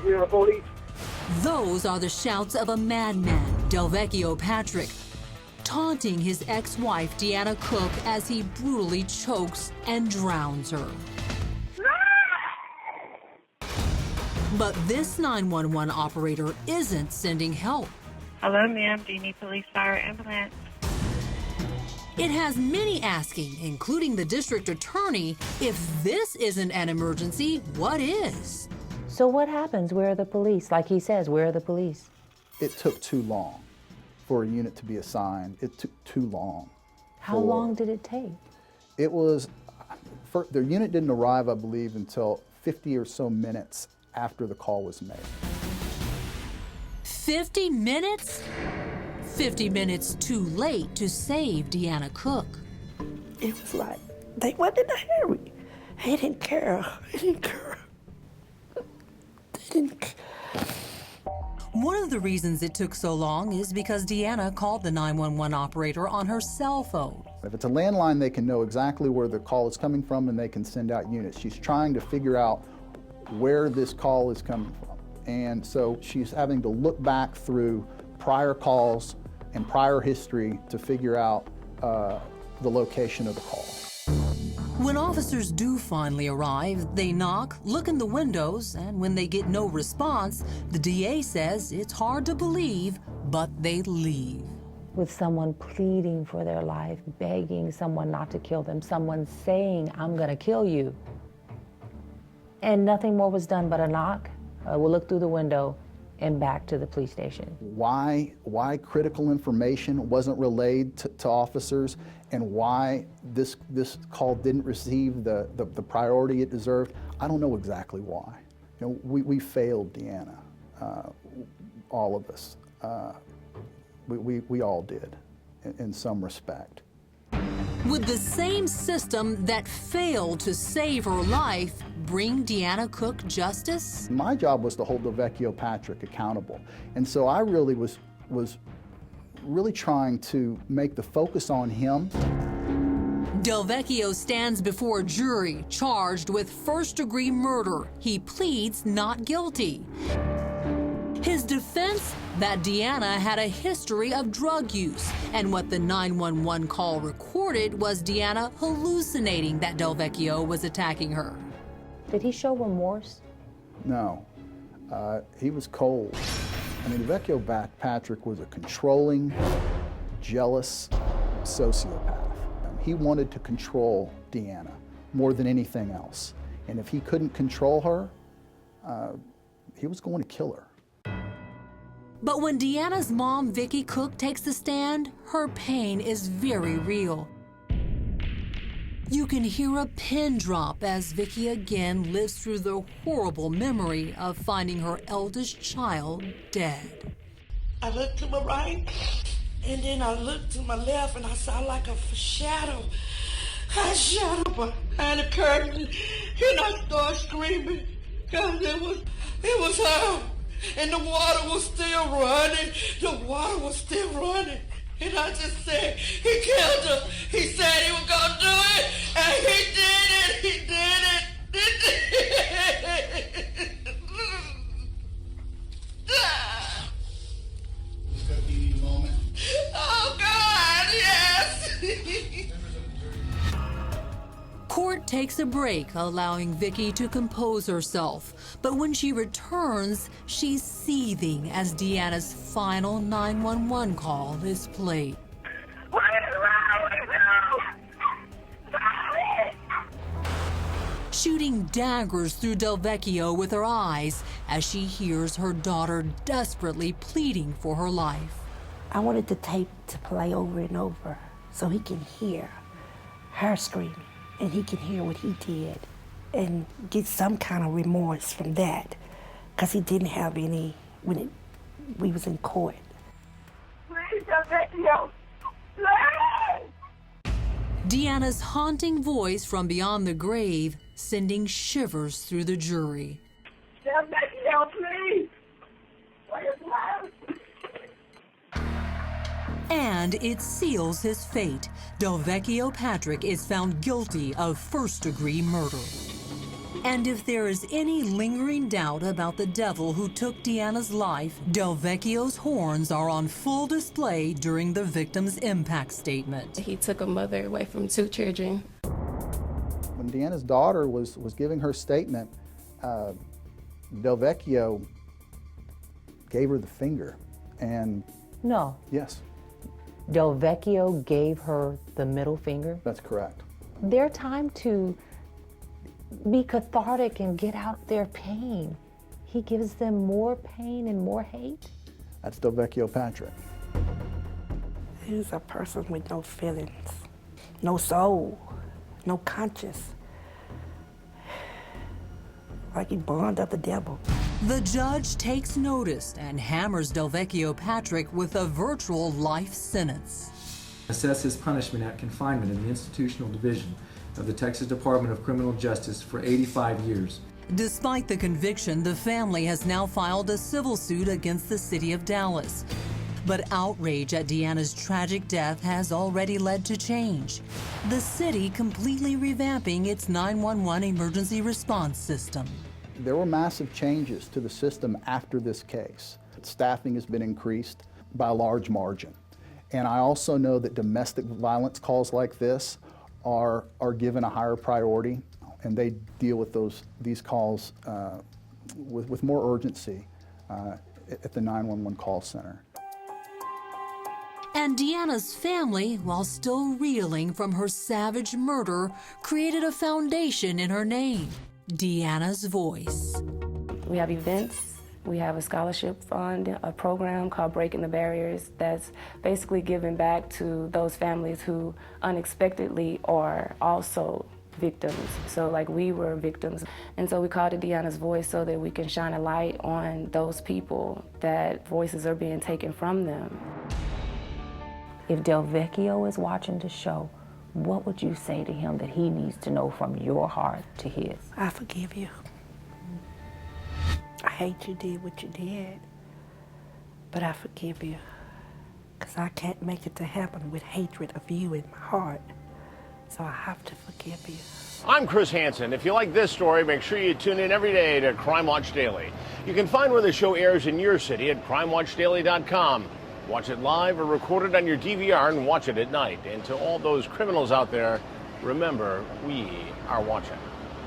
We're the police. Those are the shouts of a madman, Delvecchio Patrick, taunting his ex-wife, Deanna Cook, as he brutally chokes and drowns her. But this 911 operator isn't sending help. Hello, ma'am. Do you need police, fire, ambulance? It has many asking, including the district attorney, if this isn't an emergency, what is? So what happens? Where are the police? Like he says, where are the police? It took too long for a unit to be assigned. It took too long. How long did it take? It was, the unit didn't arrive, I believe, until 50 or so minutes after the call was made. 50 minutes? 50 minutes too late to save Deanna Cook. It was like, they wanted in a hurry. They didn't care. They didn't care. They didn't care. One of the reasons it took so long is because Deanna called the 911 operator on her cell phone. If it's a landline, they can know exactly where the call is coming from and they can send out units. She's trying to figure out where this call is coming from. And so she's having to look back through prior calls and prior history to figure out the location of the call. When officers do finally arrive, they knock, look in the windows, and when they get no response, the DA says it's hard to believe, but they leave. With someone pleading for their life, begging someone not to kill them, someone saying, I'm gonna kill you. And nothing more was done but a knock, we'll look through the window, and back to the police station. Why critical information wasn't relayed to officers, and why this call didn't receive the priority it deserved, I don't know exactly why. You know, we failed Deanna, all of us. We all did, in some respect. Would the same system that failed to save her life bring Deanna Cook justice? My job was to hold Delvecchio Patrick accountable, and so I really was really trying to make the focus on him. Delvecchio stands before a jury charged with first-degree murder. He pleads not guilty. His defense, that Deanna had a history of drug use, and what the 911 call recorded was Deanna hallucinating that Delvecchio was attacking her. Did he show remorse? No, he was cold. I mean, Delvecchio Patrick was a controlling, jealous sociopath. He wanted to control Deanna more than anything else. And if he couldn't control her, he was going to kill her. But when Deanna's mom, Vicki Cook, takes the stand, her pain is very real. You can hear a pin drop as Vicki again lives through the horrible memory of finding her eldest child dead. I looked to my right, and then I looked to my left, and I saw like a shadow. A shadow behind the curtain, and I started screaming, because it was her. And the water was still running. The water was still running. And I just said, he killed her. He said he was going to do it. And he did it. He did it. It's going to be a moment. Oh, God, yes. Court takes a break, allowing Vicki to compose herself. But when she returns, she's seething as Deanna's final 911 call is played. What is wrong with you? Shooting daggers through Delvecchio with her eyes as she hears her daughter desperately pleading for her life. I wanted the tape to play over and over so he can hear her screaming. And he can hear what he did and get some kind of remorse from that, because he didn't have any when we was in court. Please don't take me out. Please! Deanna's haunting voice from beyond the grave sending shivers through the jury. Don't take me out, please. Please, And it seals his fate. Delvecchio Patrick is found guilty of first-degree murder. And if there is any lingering doubt about the devil who took Deanna's life, Del Vecchio's horns are on full display during the victim's impact statement. He took a mother away from 2 children. When Deanna's daughter was giving her statement, Del Vecchio gave her the finger, and No. yes, Del Vecchio gave her the middle finger. that's correct. Their time to be cathartic and get out their pain. He gives them more pain and more hate. That's Del Vecchio Patrick. He's a person with no feelings, no soul, no conscience. Like he born of the devil. The judge takes notice and hammers Del Vecchio Patrick with a virtual life sentence. Assess his punishment at confinement in the Institutional Division of the Texas Department of Criminal Justice for 85 years. Despite the conviction, the family has now filed a civil suit against the city of Dallas. But outrage at Deanna's tragic death has already led to change. The city completely revamping its 911 emergency response system. There were massive changes to the system after this case. Staffing has been increased by a large margin. And I also know that domestic violence calls like this are given a higher priority, and they deal with these calls with more urgency at the 911 call center. And Deanna's family, while still reeling from her savage murder, created a foundation in her name, Deanna's Voice. We have events. We have a scholarship fund, a program called Breaking the Barriers that's basically giving back to those families who unexpectedly are also victims. So like we were victims. And so we called it Deanna's Voice so that we can shine a light on those people that voices are being taken from them. If Del Vecchio is watching the show, what would you say to him that he needs to know from your heart to his? I forgive you. I hate you did what you did, but I forgive you. Because I can't make it to heaven with hatred of you in my heart. So I have to forgive you. I'm Chris Hansen. If you like this story, make sure you tune in every day to Crime Watch Daily. You can find where the show airs in your city at crimewatchdaily.com. Watch it live or record it on your DVR and watch it at night. And to all those criminals out there, remember, we are watching.